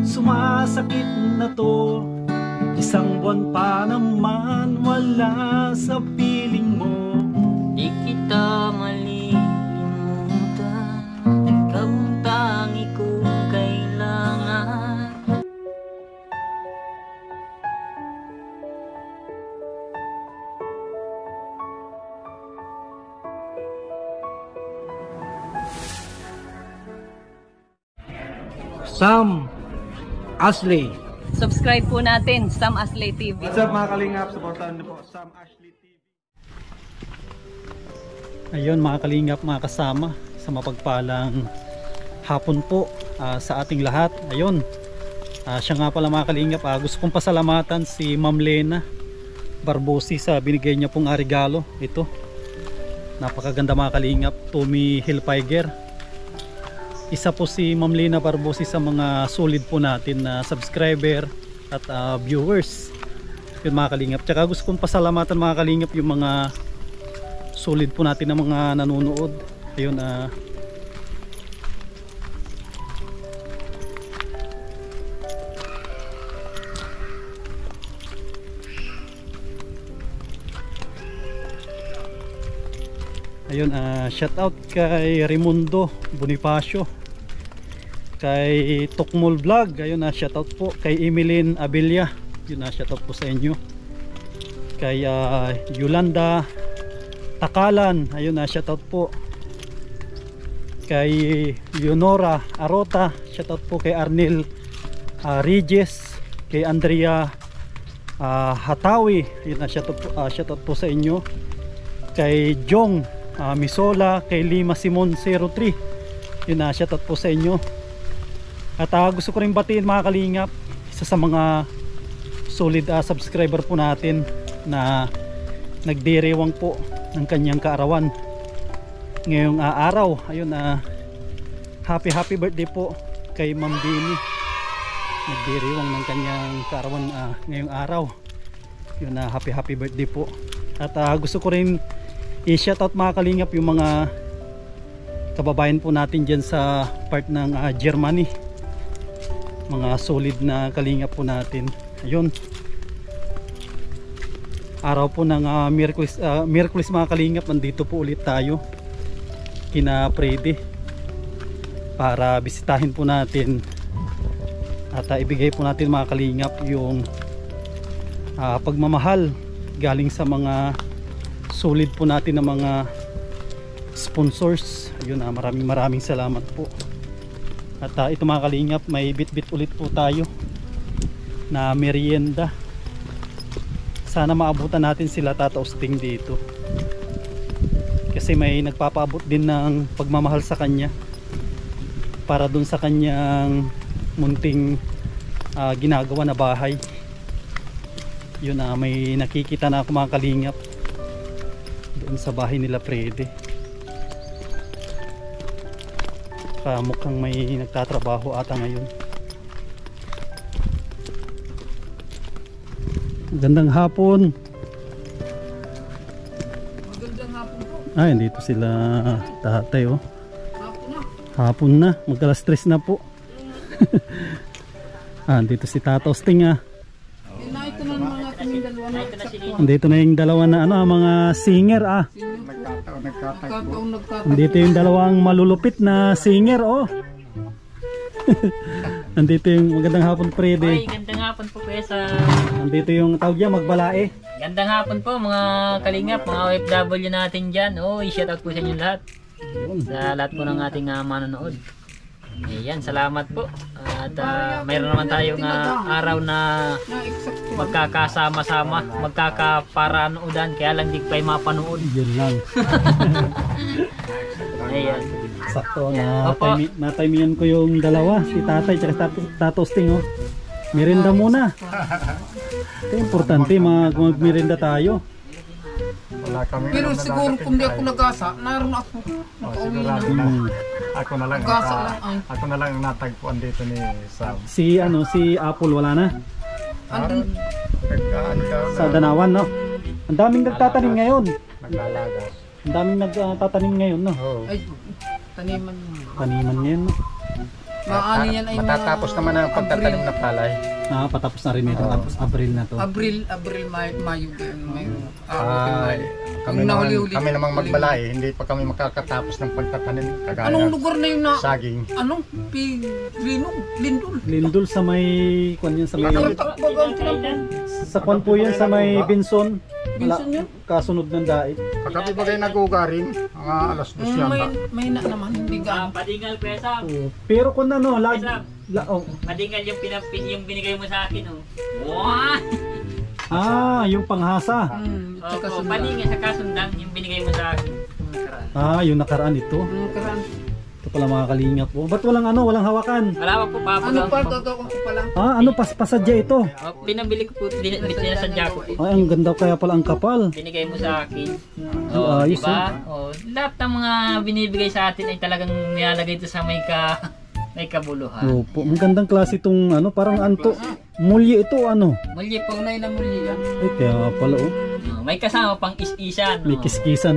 Sumasakit na to, isang buwan pa naman wala sa piling mo. Di kita malilimutan, ikaw ang tangi kong kailangan. Sam Ashley. Subscribe po natin, Sam Ashley TV. What's up mga kalingap? Supportahan niyo po Sam Ashley TV. Ayun mga kalingap, mga kasama, sa mapagpalang hapon po sa ating lahat. Ayun, siya nga pala mga kalingap, gusto kong pasalamatan si Ma'am Lena Barbosi sa binigay niya pong regalo. Ito, napakaganda mga kalingap, Tommy Hilfiger. Isa po si Ma'am Lena Barbosi sa mga solid po natin na subscriber at viewers. Yun mga kalingap. Tsaka gusto kong pasalamatan mga kalingap yung mga solid po natin na mga nanonood. Ayun, ayun, shout out kay Raimundo Bonifacio, kay Tukmol Vlog. Ayun, shout out po kay Emeline Abilia. Yun, shout out po sa inyo. Kay Yolanda Takalan. Ayun, shout out po kay Leonora Arota. Shout out po kay Arnel Regis, kay Andrea Hatawi. Ayun, shout out po sa inyo. Kay Jong Misola, kay Lima Simon 03. Yun, shout out po sa inyo. At gusto ko rin batiin mga kalingap, isa sa mga solid subscriber po natin na nagdirewang po ng kanyang kaarawan ngayong araw. Ayun, happy birthday po kay Ma'am Bini, nagdirewang ng kanyang kaarawan ngayong araw. Yun, happy birthday po. At gusto ko rin i-shoutout mga kalingap yung mga kababayan po natin dyan sa part ng Germany, mga solid na kalingap po natin. Ayun, araw po ng Miyerkules mga kalingap, nandito po ulit tayo kina Freddy para bisitahin po natin at ibigay po natin mga kalingap yung pagmamahal galing sa mga solid po natin na mga sponsors. Ayun, maraming salamat po. At ito mga kalingap, may bit ulit po tayo na merienda. Sana maabutan natin sila Tata Osting dito, kasi may nagpapaabot din ng pagmamahal sa kanya para dun sa kanyang munting ginagawa na bahay. Yun, may nakikita na ako mga kalingap doon sa bahay nila Freddy. Mukhang may nagtatrabaho ata ngayon. Magandang hapon. Magandang hapon po. Dito sila tatay, oh. Hapon na. Mag-alas-3 na po. Dito si Tata Osting, Ito na mga kaming dalawa na. Andito na yung dalawa na mga singer, Nagkataon. Andito yung dalawang malulupit na singer, oh. Andito yung magandang hapon Freddy. Ay, gandang hapon po kuya sa... Andito yung tawag niya, magbalae. Gandang hapon po mga kalingap, mga OFW natin dyan. I-shout out po sa inyo lahat. Sa lahat po ng ating manonood. Ayan, salamat po. At mayroon naman tayong araw na magkakasama-sama, magkakaparanoodan, kaya lang di pa yung mapanood. Yun lang. Ayan. Sakto na timingan ko yung dalawa, si tatay at Tata Osting, oh. Merienda muna. Ito importante, mag-merienda tayo. Pero siguro kung di ako nagasa, naroon ako. Sigurado na. Ako na lang Nagasa lang ay. ako na lang ang natagpuan dito ni Sam. Si Apple wala na. Andun, Sa Danawan, no. Ang daming nagtatanim ngayon. Naglalagas. Ang daming nagtatanim ngayon, no. Oo. ay, taniman mo. Taniman ngayon, no. Maano yan ay Matatapos naman ang pagtatanim na palay. Patapos na rin ito. Abril na to. Abril, Mayo ganyan. Mayo. Kami namang magbalay, hindi pa kami makakatapos ng pagtatanim. Kagaya Anong lugar na yun na? saging. Anong? Lindol. Lindol sa may kwan yan sa may Takbagang tinapon. sa kwan po yan sa may Binson. Binson yun? Kasunod ng dait. Pagkabi bagay nag-ugarin, mga alas 2 yata. May na naman, hindi gaano. Padingal Kuya Sam. Pero kung ano, Padingal yung binigay mo sa akin, oh. Wow! yung panghasa. Tsaka Opo, sundan. padingal sa kasundang yung binigay mo sa akin. Yung nakaraan ito. Karaan. Ito pala mga kalingap. Ba't walang hawakan? Wala pa po, Papa. Ano pa, gagawin ko pa lang. Pasadya ito. Pinabili ko po, sinasadya ko po. Ang ganda kaya pala ang kapal. Binigay mo sa akin. Ayos, Diba? Lahat ng mga binibigay sa atin ay talagang nilalagay ito sa may kabuluhan. Opo, ang gandang klase itong parang mulye ito Muli po. Tunay na muli yan. Ay kaya pala May kasama pang is-isan. may kiskisa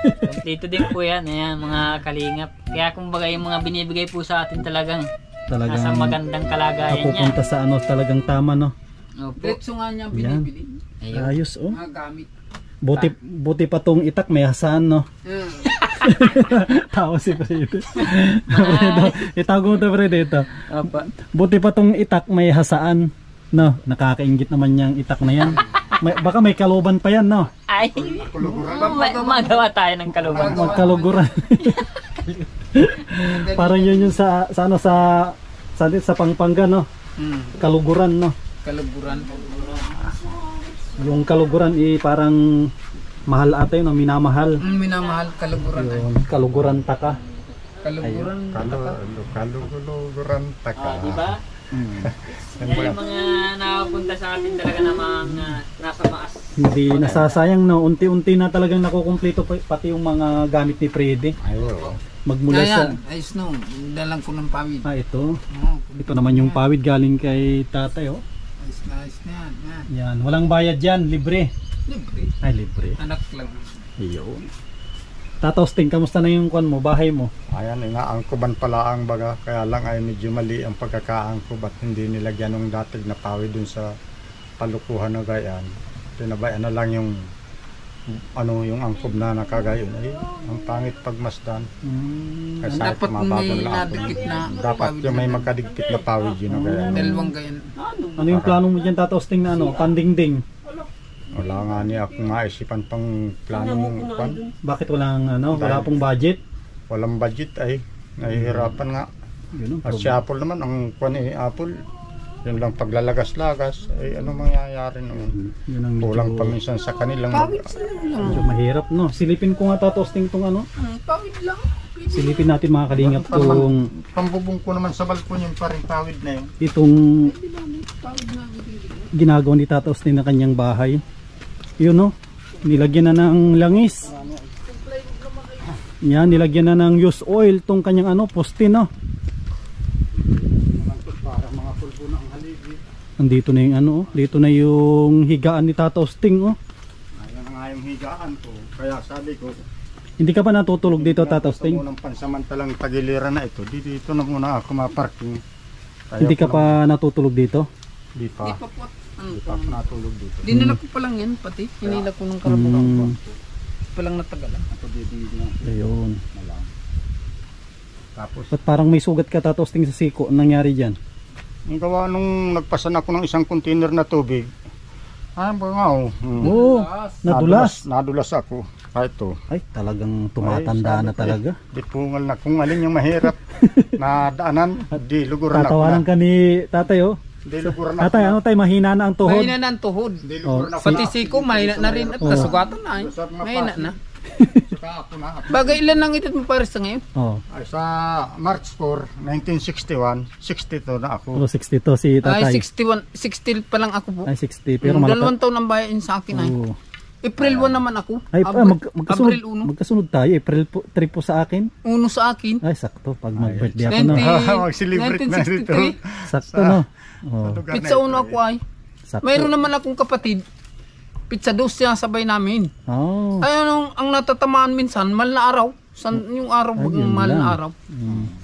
Kompleto din po yan. Ayan, mga kalingap. Kaya kumbaga yung mga binibigay po sa atin talagang nasa magandang kalagayan niya. Napupunta sa talagang tama Opo. Diretso nga niya binibili. Ayun. Ayos Mga gamit. Buti pa tong itak may hasaan Tawa si Fred. Itago mo to Fred ito. Opo. Buti pa tong itak may hasaan nakakaingit naman yung itak na yan. Baka may kaluban pa yan Ay, magawa tayo ng kaluban. Magkaluguran. Parang yun yung sa Pampanga kaluguran Kaluguran. Yung kaluguran parang mahal ata yun minamahal. Minamahal kaluguran. Yung kaluguran taka. Kaluguran. Kaluguran taka. Diba? Kaya yung mga nakapunta sa atin talaga namang nasa maas. Hindi nasasayang unti-unti na talagang nakukumpleto pati yung mga gamit ni Freddy. Ayo. Magmula sa Ayos dalang ko ng pawid. ito. Ito naman yung pawid galing kay tatay Ayos na yan. Yan, walang bayad yan, libre. Libre. Ay, libre. Anak lang. Iyon. Tatosting, kamusta na yung kwan mo, bahay mo? Ayan, inaangkuban pala ang baga. Kaya lang ay medyo mali ang pagkakaangkub at hindi nilagyan ng datig na pawid dun sa palukuhan na gayan. Tinabayan na lang yung yung angkob na nakagayon. Ay, ang pangit pagmasdan. Kasi Dapat may nadikit na dapat yung may magkadigpit na pawid yun na gayan. Dalawang gayan. Ano yung plano mo dyan, tatosting na pandingding? Wala nga niya akong maisipan pang plano mong kwan. Bakit wala pong budget? Walang budget ay nahihirapan nga. Yun At si Apple naman, ang kwan Apple, yun lang paglalagas-lagas, ay ano mangyayari naman. Yun ang Kulang pa minsan sa kanilang Pawid lang. medyo mahirap Silipin ko nga tatosting itong Pawid lang. Silipin natin mga kalingap kung pambubong ko naman sa balkon yung paring pawid na yun. itong ginagawa ni tatosting na kanyang bahay. Yun nilagyan na ng langis. Yan, nilagyan na ng used oil tong kanyang poste Andito na yung dito na yung higaan ni tatosting Ayan nga yung higaan ko. Kaya sabi ko, Hindi ka pa natutulog dito, tatosting? Ito munang pansamantalang tagiliran na ito. Dito na muna ako ma-parking. Hindi ka pa natutulog dito? Di pa. Di pa po. Di pa ako natulog dito. Dinala ko pa lang yan pati. Hinila ko ng karabukan ko. Palang natagalan. Ayun. Tapos, Ba't parang may sugat ka, tatosting, sa siko? Anong nangyari dyan? ang gawa nung nagpasan ako ng isang container na tubig. Ay, bangaw. Oo, nadulas. Nadulas ako. Ito. Ay, talagang tumatanda Ay, na talaga. Di pungal na. Kung alin yung mahirap na daanan, di luguran ako na. Tatawanan ka ni tatay, Di luguran ako Tatay, na. ano tayo, mahina na ang tuhod? Mahina na ang tuhod. Di luguran ako Pati na. siko, mahina na rin. At nasugatan na eh. Mahina na. Saka ako na. Bagay ilan ang edad mo pares sa ngayon? Oh, Ay, sa March 4, 1961, 62 na ako. 62 si tatay. Ay, 61, 60 pa lang ako po. Ay, 60. Pero Dalawang malaki. taon ang bayan sa akin ay. Oo. April 1 naman ako. Ay, magkasunod, April 1. magkasunod tayo. April 3 po sa akin. Uno sa akin. Ay, sakto. Pag mag-birthday ako, no? Mag-celebrate na dito. 1963. Sakto, no? Oh, Lugar na Pizza ito, uno ako ay. sakto. Mayroon naman akong kapatid. Pizza dos siya sabay namin. Oh. Ay, ang natatamaan minsan, mahal na araw. Yung araw, Ay, yun mahal lang. na araw.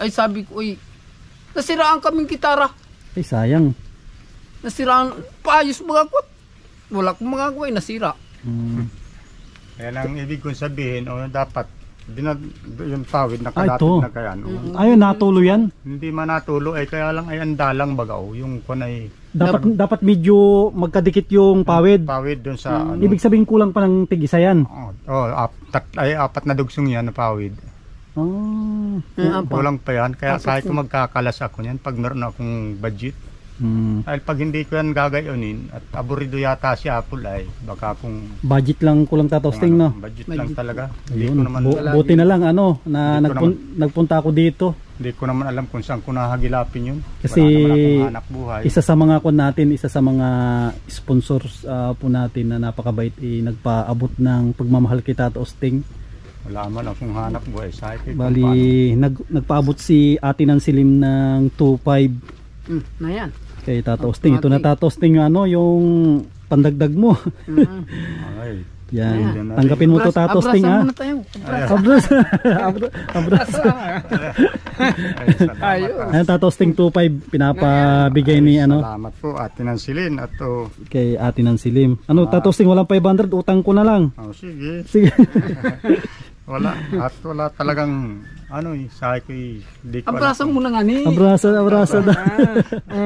Ay, sabi ko, uy, Nasiraan kaming gitara. Ay, sayang. Nasiraan, paayos magagawa. Wala akong magagawa, nasira. Kaya lang ibig kong sabihin, dapat yung pawid Ay, nakalatid ito. na kaya. Ayun, natulo yan. Hindi man natulo kaya lang ay andalang bagaw. Yung kun ay Dapat medyo magkadikit yung pawid. pawid dun sa Ibig sabihin kulang pa ng tig-isa yan. apat na dugsong yan na pawid. Oh. Kulang pa yan. Kaya kahit ko magkakalas ako yan pag meron akong budget. Dahil pag hindi ko yan gagayonin at aburido yata si Apple ay baka kung Budget lang kulang tatosting, no? budget lang talaga. Hindi ko Ayun. naman Buti na lang na Hindi ko nagpunta ako dito. hindi ko naman alam kung saan ko nahagilapin yun. Kasi Wala naman akong hanap buhay. isa sa mga isa sa mga sponsors po natin na napakabait nagpaabot ng pagmamahal kay Tata Osting. Wala man akong hanap buhay. Bali nagpaabot si Ate ng Silim ng 2.5 Na yan. kay Tata Osting. Ito na Tata Osting yung pandagdag mo. Ay, Yan. Tanggapin mo to Tata Osting, ha. Abrasan muna tayo. Abras. Abras. Ayun. Ayan, Tata Osting 2.5 pinapabigay ni salamat po Ate Nansilin at kay Ate ng Silim. Tata Osting, walang 500, utang ko na lang. sige. Sige. Wala talagang sabi ko hindi ko Abrasan muna nga ni. Abrasa na.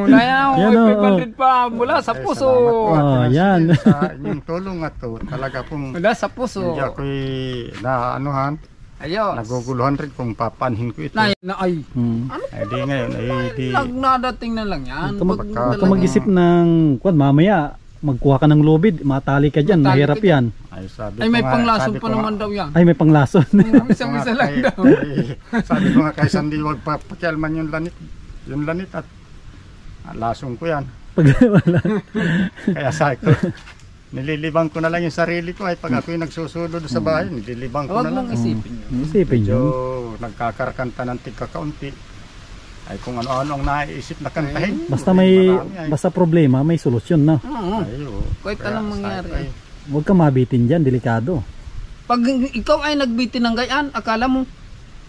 Naya, Yan, oh, 500 pa mula sa puso. Oh, yan. Sa inyong tulong at talaga pong Mula sa puso. hindi ako Ayos. naguguluhan rin kung papanhin ko ito. Ay. Ay di ngayon, di Nadating na lang yan. Huwag Pagka- ka mag-isip ng mamaya magkuha ka ng lubid, matali ka dyan, Matali mahirap ka dyan. yan. ay sabi Ay, ko may nga- panglason sabi pa ko nga- naman daw yan. Ay, may panglason. Isang-isa lang daw. Sabi ko nga kay Sandy, wag papakialman yung lanit at lasong ko yan. Pag wala. Kaya sabi ko, nililibang ko na lang yung sarili ko ay pag ako yung nagsusulod sa bahay, nililibang ko Huwag na lang. mong isipin yun. Isipin Medyo yun. nagkakarkanta ng tigkakaunti. Ay kung ano-ano ang naiisip na kantahin. Basta Marami ay. basta problema, may solusyon na. Oo. Ay, oo. Kahit Kaya anong sabi mangyari. ko, ay, Huwag ka mabitin dyan, delikado. Pag ikaw ay nagbitin ng gayaan, akala mo,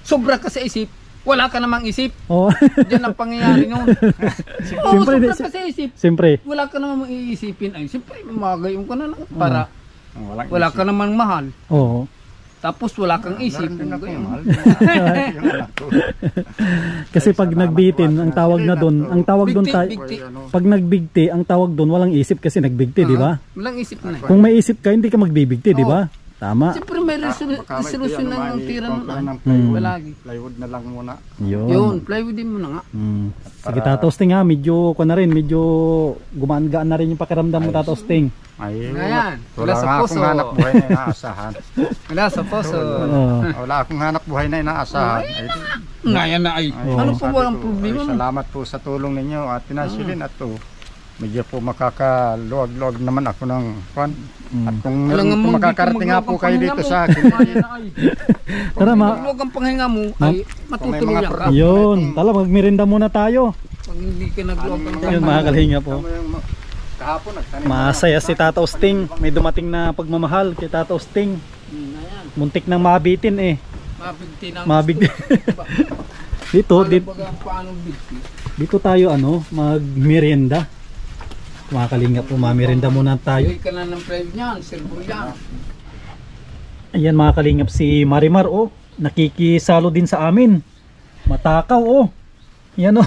sobra ka sa isip, wala ka namang isip. Oh. Diyan ang pangyayari nun. Oo, Siyempre, sobra ka sa isip. Siyempre. Wala ka namang iisipin. Ay, siyempre, magayon ka na lang. Para walang wala isip. ka namang mahal. Oo. Tapos wala kang isip. Meron din ako Gayon. yung mahal. Yung anak ko. Kasi pag nagbitin, ang tawag na doon, ang tawag doon Bigti, tayo, bigti. pag nagbigti, ang tawag doon walang isip kasi nagbigti, di ba? Walang isip na. Kung may isip ka, hindi ka magbibigti, di ba? Tama. Siyempre, may Baka may resolution ano, ng tira nun. may ng Palagi. plywood na lang muna. Yun, plywood din mo na nga. Sige, Tata Osting, ha, medyo gumaan-gaan na rin yung pakiramdam mo, Tata Osting. Ay, Ayan, wala wala sa nga puso. akong hanap buhay na inaasahan. Wala sa puso. Oo. Wala akong hanap buhay na inaasahan. Ay, Ngayon na ay. Ano po sabi walang ko, problema? ay, salamat po sa tulong ninyo at tinasilin at medyo po makakaluwag-luwag naman ako ng kwan. At kung meron po makakarating nga po kayo dito sa akin, Tara, Huwag ang panghinga mo, ay matutuluyan ka. Yun, tala, magmerinda muna tayo. Pag hindi ka nag-log ang Yun, mga kalhinga po. kahapon nagtanim. Masaya si Tata Osting. May dumating na pagmamahal kay Tata Osting. Ayan, Muntik nang mabitin eh. mabigti na. Mabigti. dito, Paano bigti? dito tayo magmerienda. Mga kalinga po, mamerienda muna tayo. Ayun ka na ng private niyan, silver yan. Ayan mga kalingap, si Marimar nakikisalo din sa amin. Matakaw Yan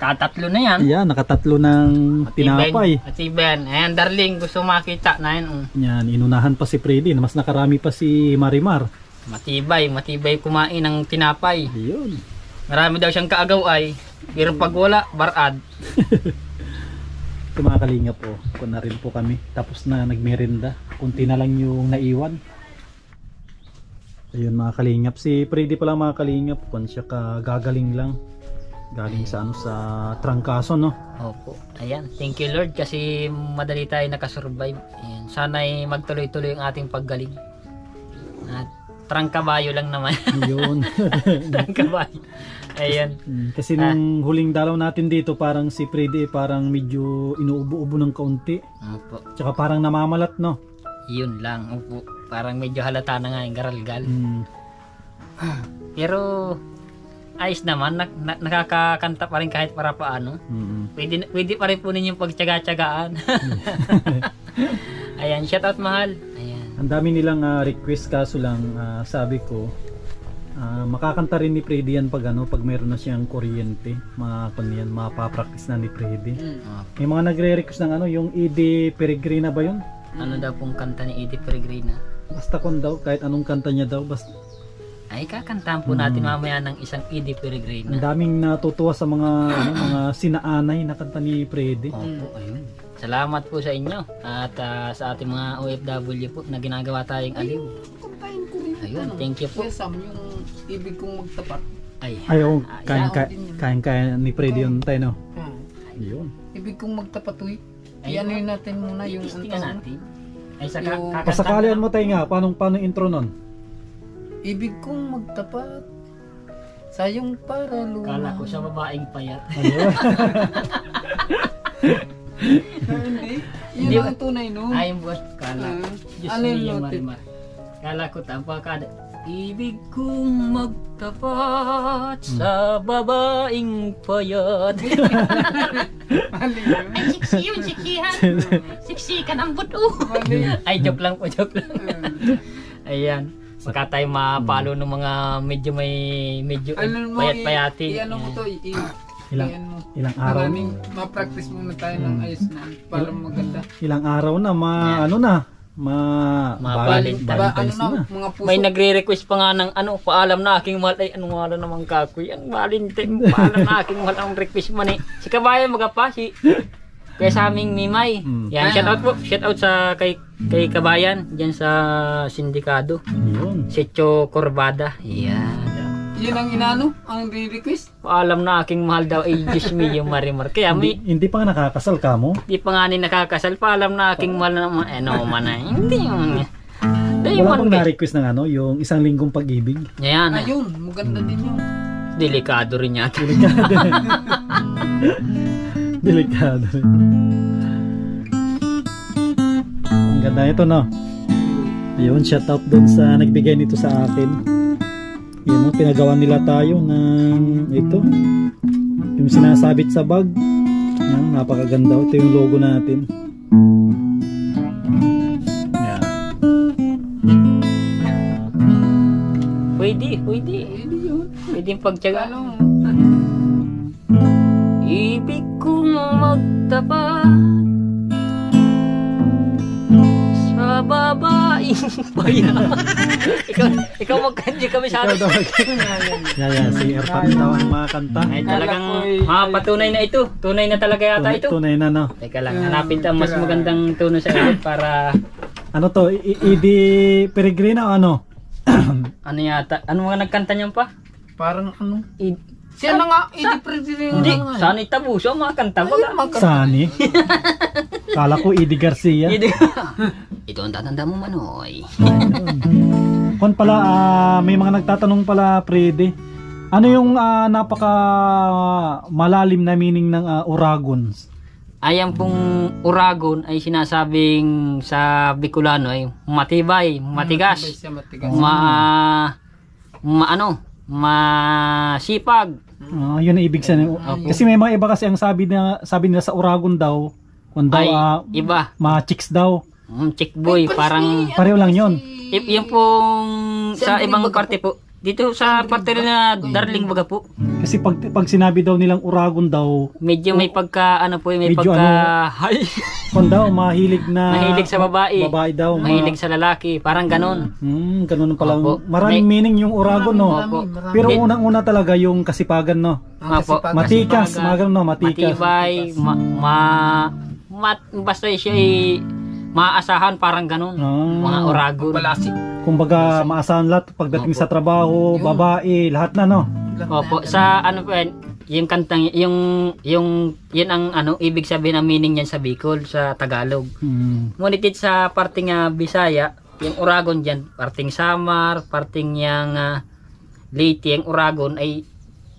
Katatlo na yan. Ayan, nakatatlo ng tinapay. At si Ben. Ayan, darling, gusto makita na yan. Yan, inunahan pa si Freddy. Mas nakarami pa si Marimar. Matibay kumain ng tinapay. Ayun. Marami daw siyang kaagaw-ay. Pero pag wala, barad. Ito mga kalingap kung na rin po kami. Tapos na nagmerienda. Kunti na lang yung naiwan. Ayun mga kalingap. Si Freddy pala mga kalingap. Kung siya gagaling lang. Galing sa sa trangkaso, no? Opo. Ayan. Thank you Lord kasi madali tayo nakasurvive. Ayan. Sana'y magtuloy-tuloy ang ating paggaling. At trangkabayo lang naman. Ayun. Trangkabayo. Ayan. Kasi nung huling dalaw natin dito, parang si Freddy parang medyo inuubo-ubo ng kaunti. Opo. Tsaka parang namamalat, no? Yun lang. Opo. Parang medyo halata na nga yung garalgal. Pero ayos naman, nakakakanta pa rin kahit para paano. Pwede pa rin po ninyong pagtyaga-tyagaan. Ayan, shout out mahal. Ayan. Ang dami nilang request, kaso lang sabi ko makakanta rin ni Freddy yan pag pag meron na siyang kuryente, mapapractice na ni Freddy. May mga nagre-request ng yung Edie Peregrina ba yun? Ano daw pong kanta ni Edie Peregrina? Basta daw, kahit anong kanta niya daw, basta. Ay, kakantahan po natin mamaya ng isang Edie Peregrina. Ang daming natutuwa sa mga mga sinaanay na kanta ni Freddy. Opo, ayun. Salamat po sa inyo at sa ating mga OFW po na ginagawa tayong aliw. Kantahin ko rin. Ayun, thank you po. Kuya Sam, yung ibig kong magtapat. Ayaw, kaya ni Freddy yun tayo, no? Ayun. Ibig kong magtapat, uy. Iano yun natin muna yung Tingnan natin. Ay, sa Yung- Pasakalian mo tayo nga, paano intro nun? ibig kong magtapat. Sayong para lumang. Kala ko sa babaeng payat. Ayun. Hindi. Yun Hindi ang tunay, no? Ay, buwas. Kala. Diyos Ano yung niya, note? Marimar. Kala ko tampa kada. Ibig kong magtapat sa babaeng payat. Mali yun. Ay, siksi yun, siksihan. Siksikan ang buto. Mali. Ay, joke lang po, joke lang. Ayan. Baka tayo mapalo ng mga medyo Ano mo, payat-payati. i-ano mo to, Ilang- mo. ilang araw Maraming ma-practice muna tayo ng ayos na para maganda. Ilang araw na, Mabalin. Valentine's na. Mga puso. May nagre-request pa nga ng paalam na aking mahal. Ay, anong wala namang kakoy. Ang Valentine, paalam na aking mahal ang request man eh. Si Kabayan magapa, kaya sa aming Mimay. Yan, shout out po. Shout out sa kay Kabayan diyan sa sindikado. Yun. Secho Corbada. Yan. Yun ang inano, ang re-request. Paalam na aking mahal daw ay Diyos me yung Marimar. Kaya may Hindi pa nga nakakasal ka mo. di pa nga ni nakakasal. Paalam na aking mahal na naman. Man ay. Hindi yung Wala bang na-request ng yung isang linggong pag-ibig? Yan. Ayun, maganda din yun. Delikado rin yata. Delikado. Ang ganda nito, no? Ayun, shout out dun sa nagbigay nito sa akin. Yan, pinagawa nila tayo ng ito. Yung sinasabit sa bag. Yan, napakaganda. Ito yung logo natin. Yan. Pwede. Pwede yun. Pwede yung pagtyaga. Ano? Ibig kong magtapat sa babaeng payat. ikaw magkanji kami sa atin. Yan, si Erpat daw ang mga kanta. Ay talagang mapatunay na ito. Tunay na talaga yata ito. Tunay na, no? Teka lang, hanapin tayo mas magandang tono sa edit para Ano to? Edie Peregrina o ano? ano yata. Ano mga nagkanta niyan pa? Parang ano? Siya na nga, hindi Hindi, Sani Tabuso mga kanta ba? Sani? Kala ko Edie Garcia. Ito ang tatanda mo, Manoy. Kon pala, may mga nagtatanong pala, Freddy. Ano yung napaka malalim na meaning ng Uragons? Ayan pong uragon ay sinasabing sa Bicolano ay matibay, matigas, Matigas. masipag. Yun ang ibig sabihin. Kasi may mga iba kasi ang sabi nila sa Uragon daw, kung daw Ay, iba. mga chicks daw. Chick boy, parang Pareho lang yun. yung pong sa ibang parte po. Dito sa parte rin na Darling baga po. Kasi pag sinabi daw nilang Uragon daw, Medyo may pagka may Medyo pagka hay. kung daw mahilig Mahilig sa babae. Babae daw. Mahilig sa lalaki, parang ganon. Ganun pala. Opo. Maraming meaning yung Uragon, no? Marami. Pero unang-una talaga yung kasipagan, no? Opo. Matikas, mga ganun, no? Matikas. Matibay, basta siya ay maaasahan parang ganon. Mga Uragon. Balasi. Kumbaga, maasahan lahat pagdating sa trabaho, babae, lahat na, no? Opo, sa ano po yan, yung kantang yung yun ang ibig sabihin ng meaning niyan sa Bicol sa Tagalog. Ngunit dito sa parting Bisaya, yung Uragon diyan, parting Samar, parting yang Leyte, yung Uragon ay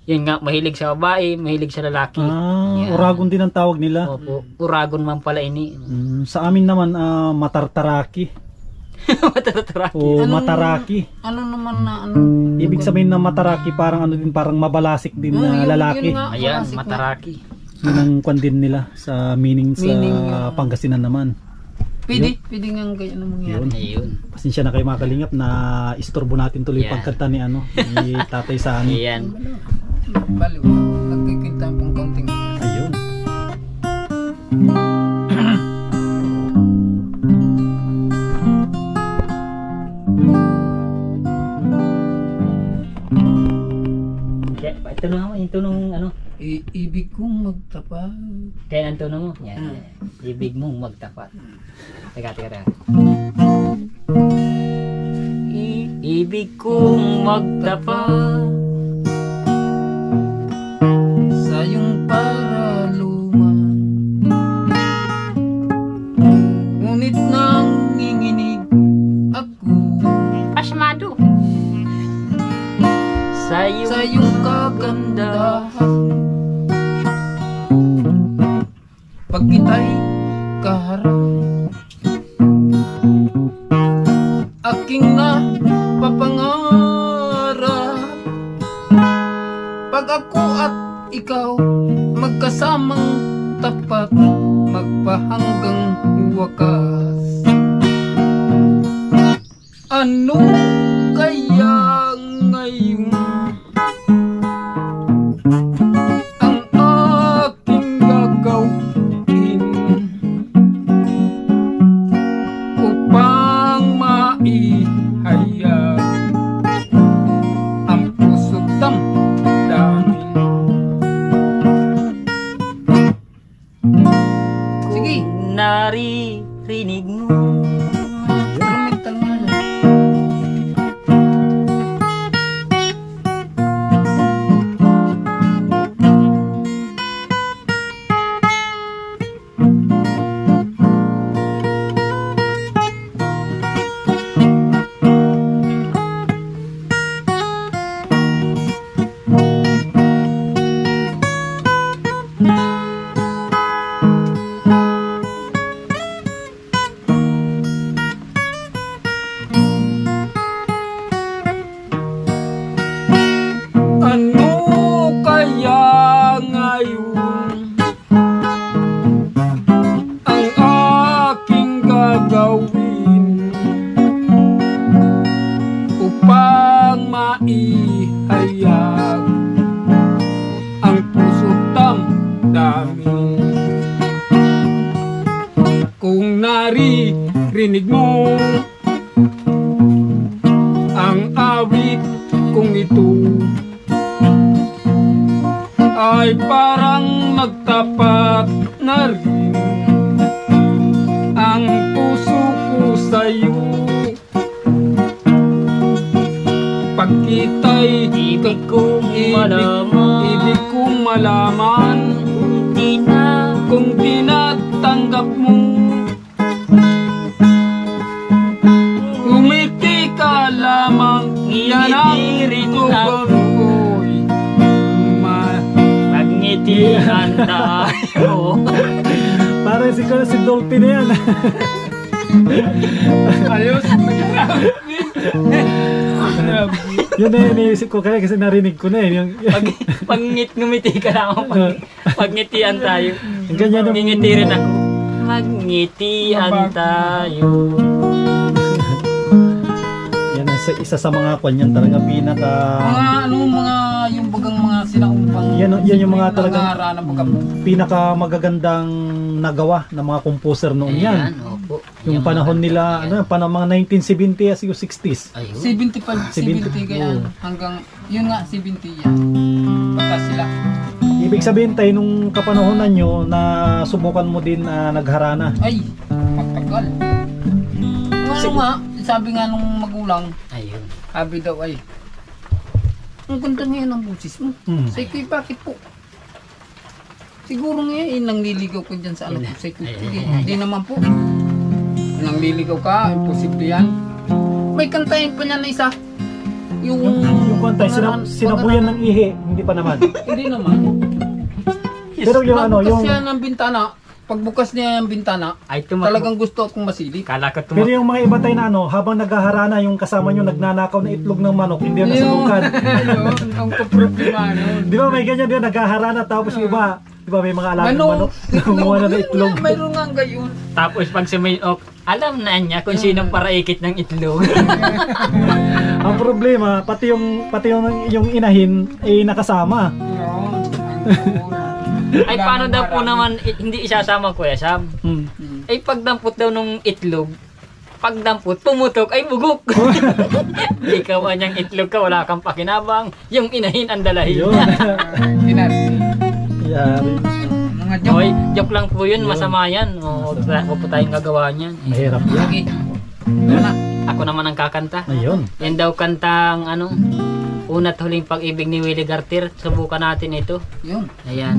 yun nga mahilig sa babae, mahilig sa lalaki. Yan. Uragon din ang tawag nila. Opo, Uragon man pala ini. Sa amin naman, Matartaraki. Matataraki. o mataraki. Ano naman na ano? Ibig sabihin ng mataraki parang ano din, parang mabalasik din na lalaki. Yun nga, Ayan, malasik nga. mataraki. Yun ang kwan din nila sa meaning sa Meaning yung- Pangasinan naman. Pwede nga ganyan ang mangyari. Yun. Ayun. Pasensya na kayo mga kalingap na istorbo natin tuloy Yeah. pagkanta ni ano ni Tatay Sani. Ayan. Baliw. Nagkikinta pong kaunting. Ayun. Kaya, ito na mo, ito nung ano. Ibig kong magtapat. Kaya ang tono mo. Yan. Ibig mong magtapat. Teka. Ibig kong magtapat. Sa iyong paraluman, ngunit nanginginig ako Pasmado. sa iyong kagandahan. Pag kita'y kaharap, aking napapangarap. Pag ako at ikaw magkasamang tapat, magpahanggang wakas. Ano kaya ngayon ang aking gagawin upang maihayag ang puso't damdamin? Sige, Naririnig mo. instrumental nga yan. Ano kaya ngayon ang aking gagawin upang maihayag ang puso't damdamin? Kung naririnig mo ang awit kong ito, ay parang magtapat na rin ang puso ko sa'yo. Pag kita'y Ibig kong malaman. ibig kong malaman Di na kung tinatanggap mo. Ngumiti ka lamang, yan ang Ngiti rin tugon ko'y magngitihan tayo. Parang si Dolphy na yan. ayos. Yun na yung iniisip ko kaya kasi narinig ko na eh. Yung, Ngumiti ka lang ako. Pagngitian tayo. yung ganyan yung Ngingiti rin ako. Magngitian tayo. yan ang isa sa mga kwan yan talaga pinaka mga yung bagang mga sinaumpang yan yung mga talagang nangara ng bagang pinaka magagandang nagawa ng mga composer noon yan. Opo. Yung panahon nila, ano, panahon mga 1970s, yung 60s. Ayun. 75, 70 kaya hanggang yun nga 70 yan. Basta sila. Ibig sabihin tayo nung kapanahonan nyo na subukan mo din nagharana. Ay, matagal. Ano nga, sabi nga nung magulang, Ayun. sabi daw ay, ang ganda ngayon ang busis mo. Say ko, bakit po? Siguro ngayon, nangliligaw ko dyan sa ano ko. Say ko, hindi naman po. Nangliligaw ka, imposible yan. May kantahin pa niya na isa. Yung kantay, sinabuyan ng ihi, hindi pa naman. Hindi naman. Pero yung ano, yung Nagbukas siya ng bintana, pagbukas niya yung bintana, Ay tumakbo. talagang gusto akong masilip. Kala ko Pero tumakbo. yung mga iba tayo na ano, habang naghaharana yung kasama nyo nagnanakaw ng itlog ng manok, hindi na nasubukan. Ayun, ang kaproblema nun. Di ba may ganyan, di ba naghaharana tapos yung iba, di ba may mga alagang manok, nangunguha na ng itlog. Mayroon nga gayon. Tapos pag sumayok, alam na niya kung sinong paraikit ng itlog. Ang problema, pati yung inahin ay nakasama. Ay paano daw po naman hindi isasama Kuya Sam? Hmm. Ay pagdampot daw nung itlog, pagdampot, pumutok, ay bugok. Ikaw anyang itlog ka, wala kang pakinabang. Yung inahin ang dalahin. Yun. Yari. Mga joke. Oy, joke lang po yun, masama yan. O po tayong gagawa niyan. Mahirap yan. Sige. Ito na. Ako naman ang kakanta. Ayun. Yan daw kantang ano, Una't Huling Pag-ibig ni Willie Garter. Subukan natin ito. Yun. Ayan.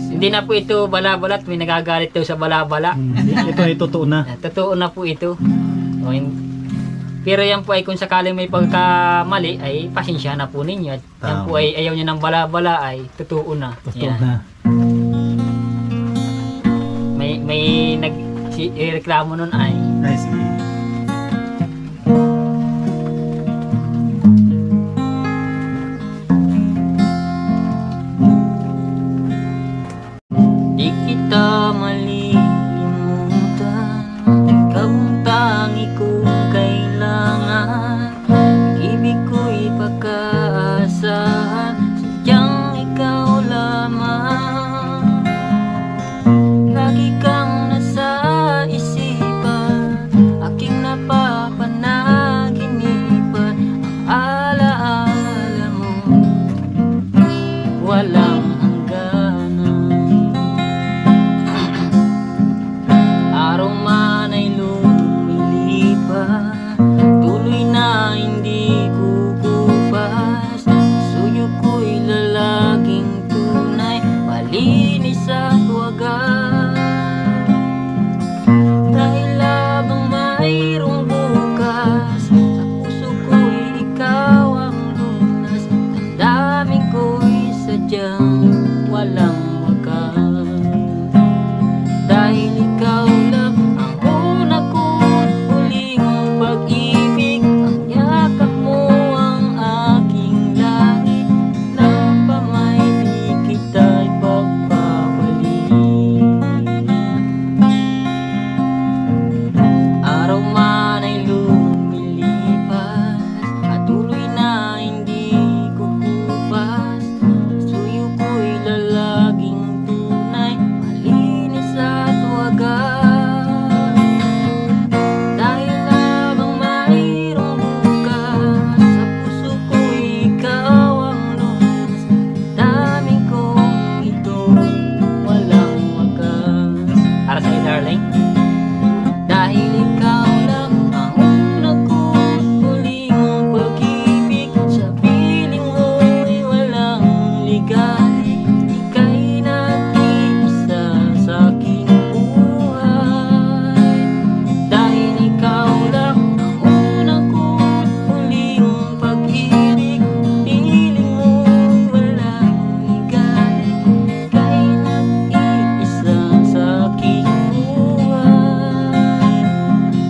Hindi na po ito bala-balat, may nagagalit daw sa bala-bala. Ito ay totoo na. Totoo na po ito. O, pero yan po ay kung sakaling may pagkamali ay pasensya na po ninyo. At yan Tama. po ay ayaw nyo ng bala-bala ay totoo na. Totoo Yan. na. May nag-reklamo nun ay Ay, sige. di kita malimutan, ikaw ang tangi kong kailangan. Ibig ko'y pagkaasahan, sadyang ikaw lamang. Lagi kang nasa isipan, aking napapanaginipan. Ang alaala mo, walang araw man ay lumilipas, tuloy na hindi kukupas. Suyo ko'y lalaking tunay, malinis at wagas. Dahil labang mayroong bukas, sa puso ko'y ikaw ang lunas. Damdamin ko'y sadyang walang wakas. Dahil ikaw lang ang una ko't huling pag-ibig. Ang yakap mo ang aking langit, na pamay di kita ipagpapalik. Araw man ay lumilipas, at tuloy na hindi kukupas. Suyo ko'y lalaging tunay, malinis at wagas. Dahil lamang mayroong bukas, sa puso ko'y ikaw ang lunas. Daming kong ito, walang wakas. Para sa'yo, darling. Dahil ikaw lang ang una ko't huling pag-ibig, sa piling mo'y walang ligali. Ika'y nag-iisa sa aking buhay. Dahil ikaw lang ang una ko't huling pag-ibig, piling mo'y walang ligali. Ika'y nag-iisa sa aking buhay.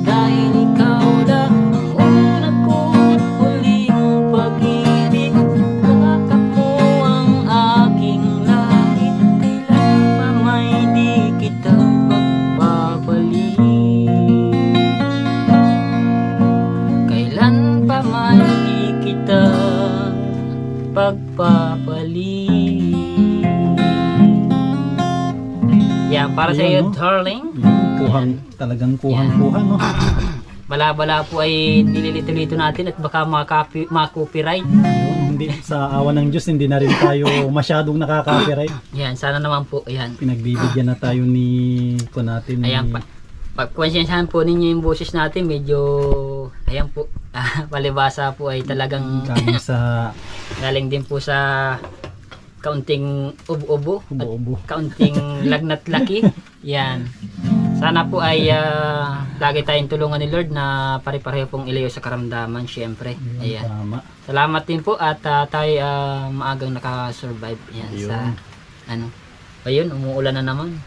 Dahil ikaw lang ang una ko't huling pag-ibig, yakap mo ang aking langit. Kailan pa may di kita pagbabalik? Kailan pa may di kita pagpapalik? Yan, para sa iyo, Yan, no? darling. Kuhang, talagang kuhang-kuhang, no? Bala-bala po ay nililito-lito natin at baka ma-copyright. Yun, hindi, sa awa ng Diyos, hindi na rin tayo masyadong nakaka-copyright. Yan, sana naman po. Ayan. Pinagbibigyan na tayo ni ko natin. Ayan pa. Pagkwensyahan po ninyo yung boses natin, medyo, ayan po, palibasa po ay talagang Galing sa galing din po sa kaunting ubo-ubo at ubo-ubo. kaunting lagnat laki. Yan. Sana po ay lagi tayong tulungan ni Lord na pare-pareho pong ilayo sa karamdaman, syempre. Ayan. Tama. Salamat din po at tayo maagang nakasurvive. Yan sa ano. Ayun, umuulan na naman.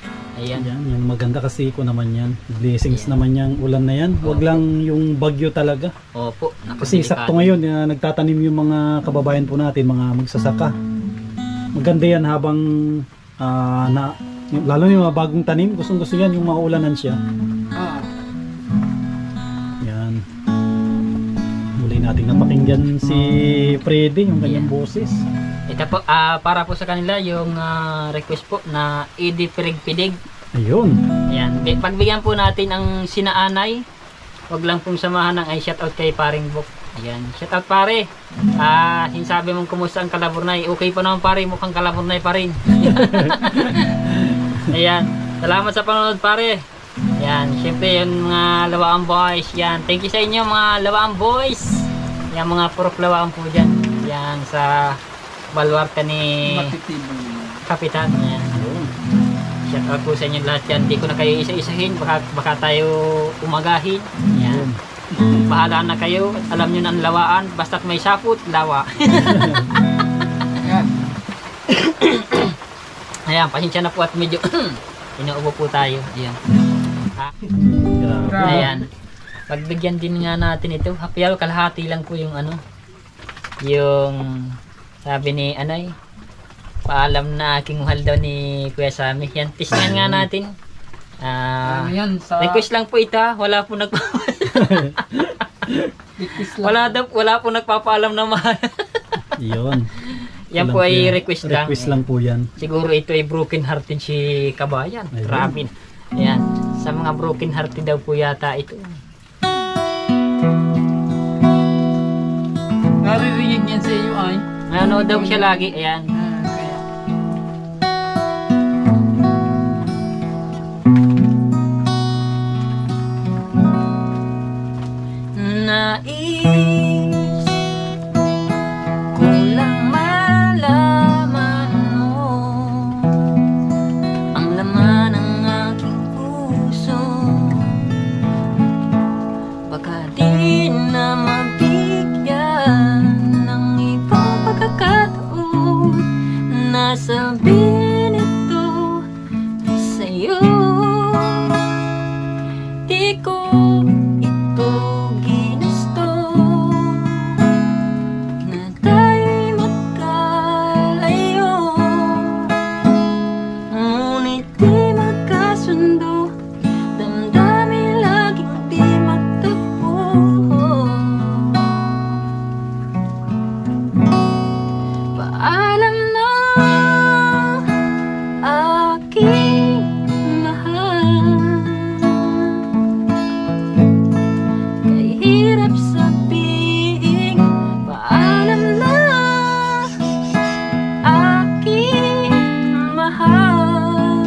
Ayan. Yan, yung maganda kasi ko naman yan. Blessings Ayan. naman yung ulan na yan. Huwag Opo. lang yung bagyo talaga. Opo. Kasi sakto ngayon, nagtatanim yung mga kababayan po natin, mga magsasaka. Maganda yan habang lalo yung mga bagong tanim, gustong gusto yan yung maulanan siya. Ah, Yan. Muli nating napakinggan si Freddy, yung kanyang boses. Ito po, para po sa kanila yung request po na Idi Pirigpidig. Ayun. Ayan. Pagbigyan po natin ang sinaanay. Huwag lang pong samahan ng ay shoutout kay Paring Bok. Ayan. Shoutout pare. Sinasabi mong kumusta ang Kalaburnay. Okay pa naman pare. Mukhang Kalaburnay pa rin. Ayan. Salamat sa panonood pare. Ayan. Siyempre yung mga Lawaan Boys. Yan. Thank you sa inyo mga Lawaan Boys. Yan mga purok Lawaan po dyan. Yan sa Baluarte ni matitibong. Kapitan. Ayan. Shout out po sa inyo lahat yan. Hindi ko na kayo isa-isahin. Baka tayo umagahin. Ayan. Bahala na kayo. Alam nyo na ang lawaan. Basta't may sapot, lawa. Yan. Ayan, pasensya na po at medyo inuubo po tayo. Ayan. Grabe. Ayan. Pagbigyan din nga natin ito. Happy hour, kalahati lang po yung ano. Yung sabi ni Anay. Paalam na aking mahal daw ni Kuya Sammy. Yan, tistingan nga natin. Ano yan sa Request lang po ito. Wala po request lang. wala po nagpapaalam na mahal. Yun. Yan po ay request lang. Request lang po yan. Siguro ito ay broken hearted si Kabayan. Ayun. Grabe. Ayan. Sa mga broken hearted daw po yata ito. Naririnig yan sa iyo ay. Ano daw siya lagi. Ayan. Kaya. Nais ko lang malaman mo ang laman ng aking puso. Baka di na mabigyan ng ibang pagkakataon na sabihin ito sa'yo. Di ko ito ginusto na tayo'y magkalayo, ngunit di magkasundo, damdamin laging di magtagpo. Paalam na aking mahal. Kay hirap sabihin paalam na aking mahal.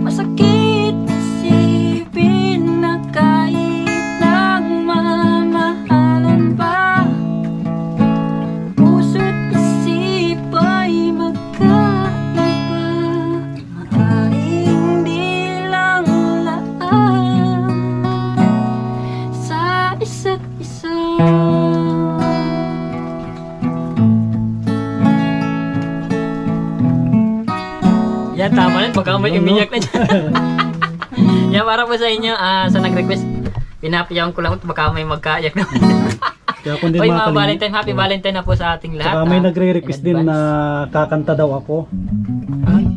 Masakit isipin na kahit nagmamahalan pa, puso't isip ay magkaiba. Maaaring di lang laan sa isa't isa. Yan, tama na. Baka may umiyak na dyan. Yan, para po sa inyo, sa nag-request, pinapayawan ko lang baka may magkaiyak na. Kaya kung din Oy, mga mga kalingap. Valentine, happy Valentine na po sa ating lahat. Saka may nagre-request in din advance. na kakanta daw ako.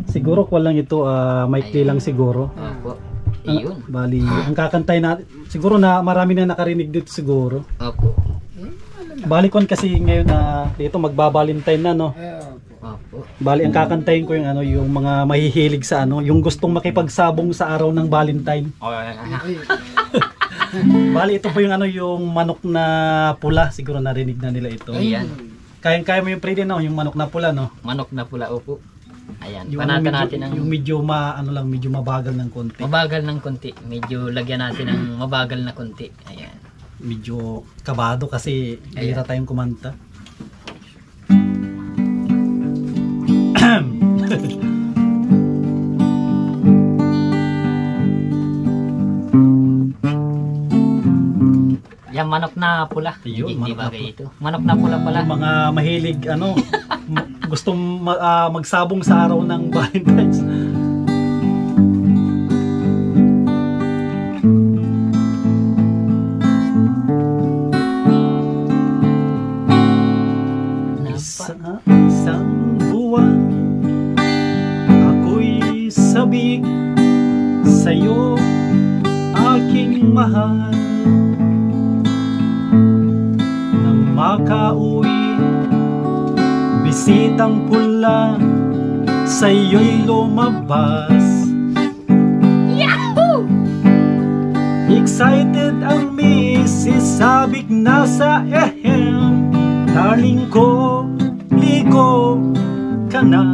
Siguro ko lang ito, maikli lang siguro. Opo. Iyon. Bali, ang kakantay natin, siguro na marami na nakarinig dito siguro. Opo. Bali kon kasi ngayon na dito magbabalintine na no. Opo. Bali ang kakantayin ko yung ano, yung mga mahihilig sa ano, yung gustong makipagsabong sa araw ng Valentine. Bali ito po yung ano, yung manok na pula, siguro narinig na nila ito. Ayan. Kaya mo yung Freddy no, yung manok na pula no. Manok na pula, opo. Ayan. Yung Panatan medyo, natin ang yung medyo medyo mabagal ng konti. mabagal ng konti. Medyo lagyan natin ng mabagal na konti. Ayan. Medyo kabado kasi bihira tayong kumanta. Yan, manok na pula. Ayun, Hindi manok na bagay ito. Manok na pula pala. Yung mga mahilig ano, gustong magsabong sa araw ng Valentine's. sa'yo, aking mahal. Nang makauwi, bisitang pula, sa'yo'y lumabas. Excited ang misis, sabik na sa ehem. Darling ko, ligo ka na.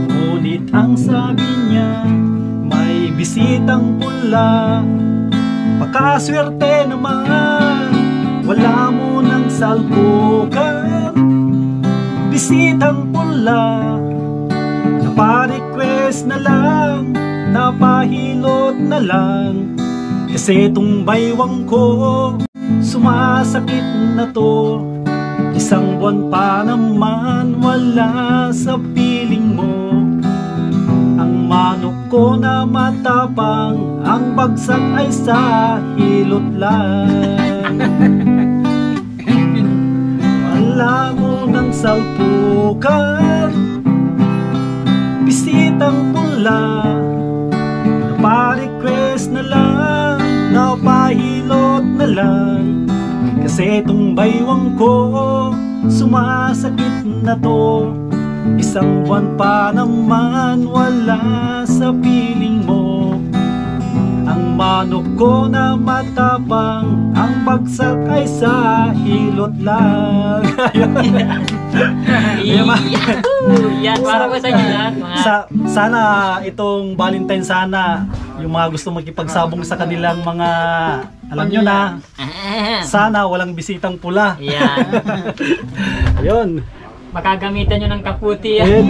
Ngunit ang sabi niya, may bisitang pula. Pakaswerte naman, wala mo ng salpukan. Bisitang pula, napa-request na lang, napahilot na lang. Kasi itong baywang ko, sumasakit na to. Isang buwan pa naman, wala sa piling mo. Ang manok ko na matapang, ang bagsak ay sa hilot lang. Wala mo ng salpukan, bisitang pula. Napa-request na lang, napahilot na lang. Kasi itong baywang ko, sumasakit na to. Isang buwan pa naman, wala sa piling mo. Ang manok ko na matapang, ang bagsak ay sa hilot lang. Yan, para po sa inyo lahat. Sana itong Valentine, sana yung mga gusto makipagsabong sa kanilang mga, alam nyo na, sana walang bisitang pula. Yan. Ayun. Makagamitan nyo ng kaputi yan.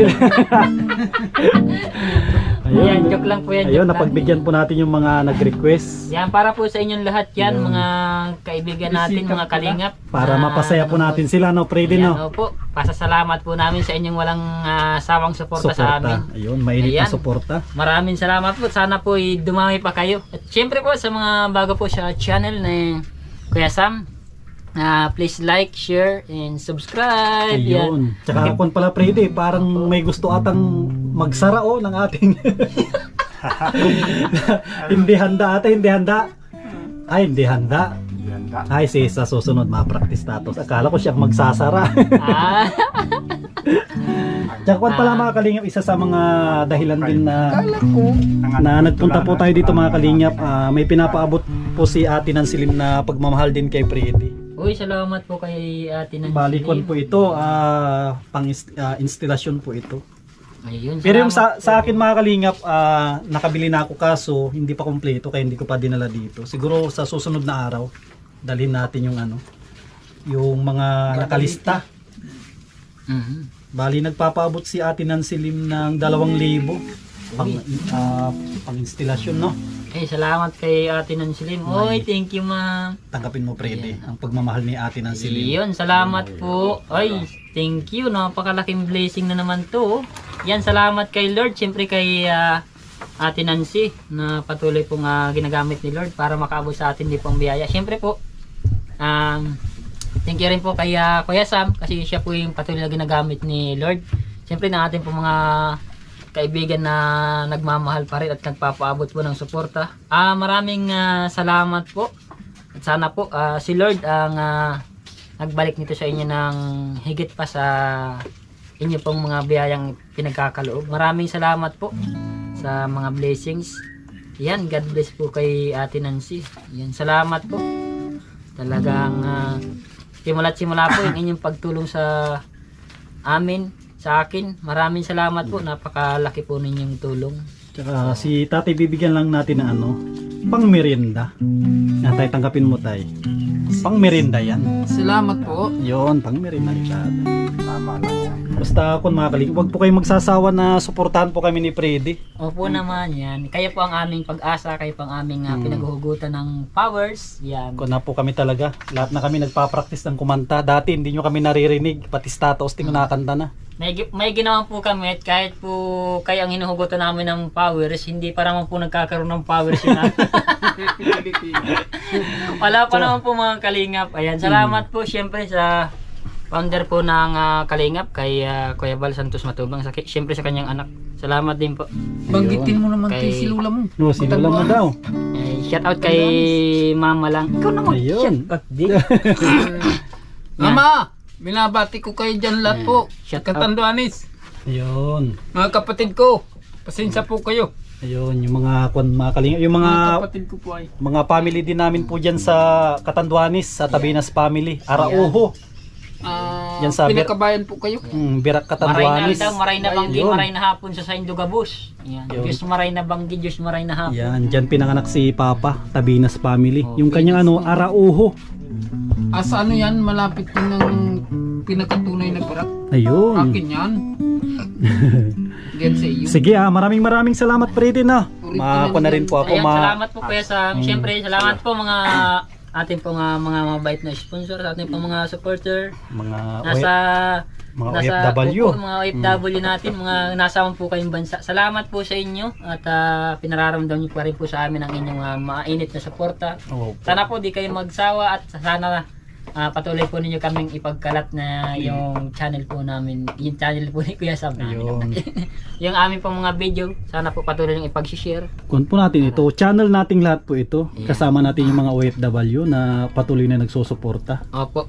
Ayun. Yan, joke lang po yan. Ayun, napagbigyan po natin yung mga nag-request. Yan, para po sa inyong lahat yan, Ayun. mga kaibigan natin, mga kalingap. Para mapasaya po natin sila, no? Pray din, Yan, no? opo. Pasasalamat po namin sa inyong walang sawang suporta sa amin. Ayun, mainit na Ayan. suporta. Maraming salamat po. Sana po dumami pa kayo. At syempre po sa mga bago po sa channel ni Kuya Sam, please like, share, and subscribe. Ayun. Tsaka kung pala Freddy, parang may gusto atang magsara ng ating hindi handa ate, hindi handa. Ay, hindi handa. Ay, sa susunod ma-practice natos. Akala ko siya magsasara. Tsaka kung pala mga kalingap, isa sa mga dahilan din na nagpunta po tayo dito mga kalingap, may pinapaabot po si Ate Nansilim na pagmamahal din kay Freddy. Uy, salamat po kay Ate Nansilim. Balikon po ito, pang instalasyon po ito. Ayun, Pero yung salamat sa akin mga kalingap, nakabili na ako kaso hindi pa kumpleto kaya hindi ko pa dinala dito. Siguro sa susunod na araw, dalhin natin yung yung mga nakalista. Bali nagpapaabot si Ate Nansilim ng 2,000 pang instalasyon, no? salamat kay Ate Nansilim. Uy, thank you ma'am. Tanggapin mo Freddy, ang pagmamahal ni Ate Nansilim. Yun, salamat po. Ay, thank you. Napakalaking blessing na naman to. Yan, salamat kay Lord. Siyempre kay Ate Nancy na patuloy pong ginagamit ni Lord para makaabot sa atin din pong biyaya. Siyempre po, thank you rin po kay Kuya Sam kasi siya po yung patuloy na ginagamit ni Lord. Siyempre na ating pong mga kaibigan na nagmamahal pa rin at nagpapaabot po ng suporta. Maraming salamat po. At sana po si Lord ang nagbalik nito sa inyo ng higit pa sa inyo pong mga biyayang pinagkakaloob. Maraming salamat po sa mga blessings. Yan, God bless po kay Ate Nancy. Yan, salamat po. Talagang simula po yung inyong pagtulong sa amin, sa akin. Maraming salamat po. Napakalaki po ninyong tulong. Tsaka si Tatay bibigyan lang natin ng pang merienda. Tatay, tanggapin mo tay. Pang merienda yan. Salamat po. Yon, pang merienda ni Tatay. Tama lang yan. Basta kung mga kalingap, huwag po kayo magsasawa na suportahan po kami ni Freddy. Opo naman yan. Kayo po ang aming pag-asa, kayo po ang aming pinaghuhugutan ng powers. Yan. Kung na po kami talaga, lahat na kami nagpa-practice ng kumanta. Dati hindi nyo kami naririnig, pati status tingin nakakanta na. May ginawa po kami at kahit po kayo ang hinuhugutan namin ng powers, hindi pa naman po nagkakaroon ng powers yun. Wala pa naman po mga kalingap. Ayan, salamat po syempre sa founder po ng Kalingap kay Kuya Val Santos Matubang, siyempre sa kanyang anak. Salamat din po. Banggitin mo naman kay si Lula mo. No, si Lula mo daw. Shout out kay Mama lang. Ikaw naman. Ayun. Shout out din. Mama, binabati ko kayo dyan lahat po. Shout out. Katanduanis. Ayun. Mga kapatid ko, pasensya po kayo. Ayun, yung mga Kalingap, yung Mga mga kapatid ko po ay. mga family din namin po diyan sa Catanduanes, sa Tabinas family. Arauho. Yan sa Pinakabayan po kayo. Birak Maray na Catanduanes. daw, maray na banggi, Ayun. maray na hapon sa Saint Dugabus. Yan. Yun. Diyos maray na banggi, Diyos maray na hapon. Yan, diyan pinanganak si Papa, Tabinas family. Oh, Yung kanyang Arauho. Sa ano yan, malapit din ng pinakatunay na parak. Ayun. Akin yan. Yan sa iyo. Sige maraming salamat pa rin Mako na rin po ako Ayan, salamat po Kuya Sam. Siyempre, salamat po mga ating po mga mabait na sponsor, sa ating po mga supporter. mga Nasa OFW. po, mga OFW natin, mga nasa po kayong bansa. Salamat po sa inyo at pinararamdam niyo pa rin po sa amin ang inyong mainit na suporta. Oh, Sana po di kayo magsawa at sana patuloy po ninyo kaming ipagkalat na yung channel po namin, yung channel po ni Kuya Sam. Ayun. Yung aming po mga video, sana po patuloy nyo ipag-share. Kun po natin ito, channel nating lahat po ito. Kasama natin yung mga OFW na patuloy na nagsusuporta. Opo.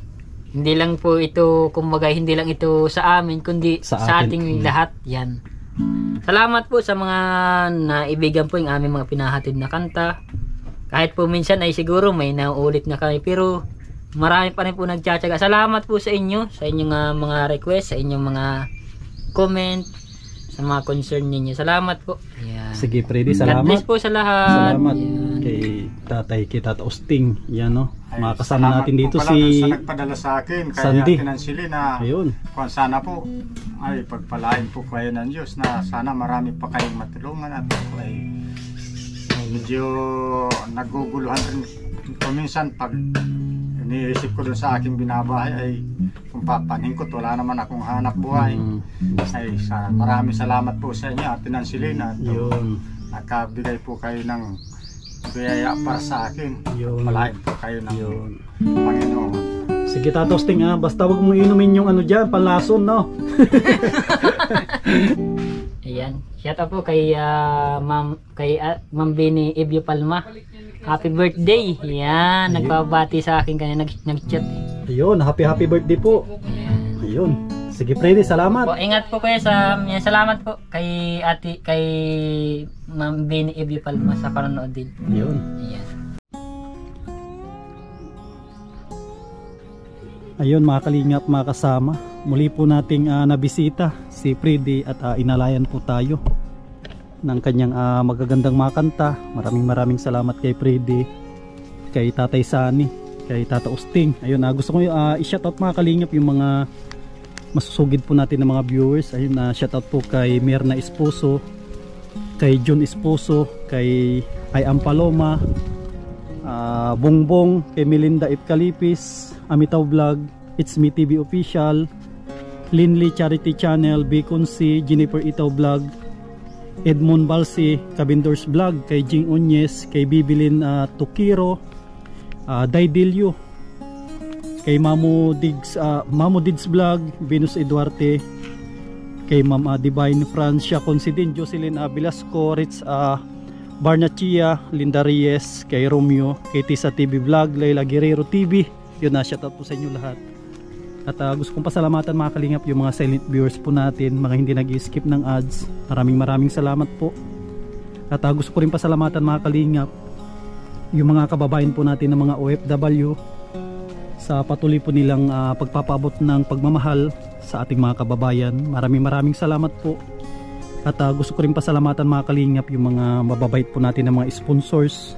Hindi lang po ito, kumbaga hindi lang ito sa amin, kundi Sa sa atin. ating lahat. Yan. Salamat po sa mga naibigan po yung aming mga pinahatid na kanta. Kahit po minsan ay siguro may nauulit na kami, pero marami pa rin po nagtsatsaga. Salamat po sa inyo, sa inyong mga request, sa inyong mga comment, sa mga concern ninyo. Salamat po. Yan. Sige, Freddy, God bless salamat. po sa lahat. Salamat Yan. kay Tata Osting. Yan mga kasama salamat natin po dito pala si dun sa nagpadala sa akin kay Sandy. Ate Nansili na Ayun. kung sana po ay pagpalain po kayo ng Diyos na sana marami pa kayong matulungan at ako ay medyo naguguluhan rin minsan pag iniisip ko dun sa aking binabahay ay kung papanhin ko wala naman akong hanap buhay ay maraming salamat po sa inyo Ate Nansili na Yun. nakabigay po kayo ng biyaya para sa akin. Yun. Palain po kayo ng Yun. Panginoon. Sige, Tata Osting, basta wag mo inumin yung dyan, panlason, no? Ayan. Shout out po kay Ma'am Bini Evio Palma. Happy birthday. Yan, nagpabati sa akin kanina, nag-chat. Ayun, happy birthday po. Ayun. Sige, Freddy, salamat. Po, ingat po kayo sa salamat po kay Ma'am Bini Evio Palma sa panonood din. Ayun. Ayan. Ayun, mga kalingap, mga kasama. Muli po nating nabisita si Freddy at inalayan po tayo ng kanyang magagandang mga kanta. Maraming salamat kay Freddy, kay Tatay Sani, kay Tata Osting. Ayun, gusto ko i-shoutout mga kalingap yung mga masusugid po natin ng mga viewers. Ayun, shoutout po kay Mirna Esposo, kay John Esposo, kay Ayam Paloma, Bongbong, kay Melinda Ipkalipis, Amitaw Vlog, It's Me TV Official, Linley Charity Channel, Bacon C, Jennifer Itaw Vlog, Edmond Balsi, Cabindors Vlog, kay Jing Onyes, kay Bibilin Tukiro, Daidilio, kay Mamo Dids Vlog, Venus Eduarte, kay Ma'am Divine Francia Considin, Jocelyn Velasco, Ritz Barnachia, Linda Reyes, kay Romeo, kay Tisa TV Vlog, Layla Guerrero TV. Yun, shoutout po sa inyo lahat. At gusto kong pasalamatan mga kalingap yung mga silent viewers po natin, mga hindi nag-skip ng ads. Maraming salamat po. At gusto ko rin pasalamatan mga kalingap yung mga kababayan po natin ng mga OFW sa patuloy po nilang pagpapaabot ng pagmamahal sa ating mga kababayan. Maraming salamat po. At gusto ko rin pasalamatan mga kalingap yung mga mababait po natin ng mga sponsors.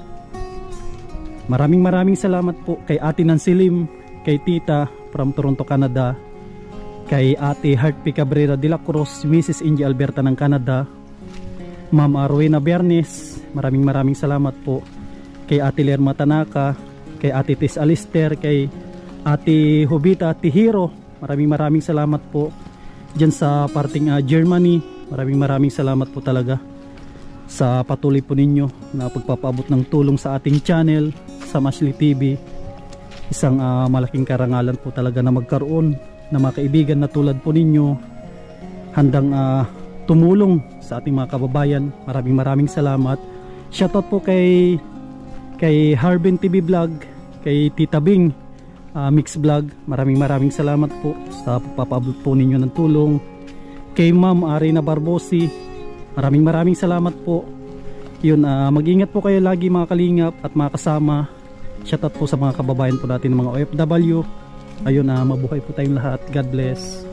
Maraming salamat po kay Ate Nansilim, kay Tita from Toronto, Canada, kay Ate Heart P. Cabrera de la Cruz, Mrs. Ingie Alberta ng Canada, Ma'am Rowena Bernes, maraming salamat po kay Ate Lerma Tanaka, kay Ate Tis Alister, kay Ate Hobita Tihiro, maraming salamat po dyan sa parting Germany. Maraming salamat po talaga sa patuloy po ninyo na pagpapaabot ng tulong sa ating channel, sa Ashley TV. Isang malaking karangalan po talaga na magkaroon na mga kaibigan na tulad po ninyo handang tumulong sa ating mga kababayan. Maraming salamat. Shoutout po kay Harbin TV Vlog, kay Tita Bing Mix Vlog. Maraming salamat po sa pagpapabot po ninyo ng tulong. Kay Ma'am Arena Barbosi, maraming salamat po. Yun, mag-ingat po kayo lagi mga kalingap at mga kasama. Shoutout po sa mga kababayan po natin ng mga OFW. Ayun, mabuhay po tayong lahat. God bless.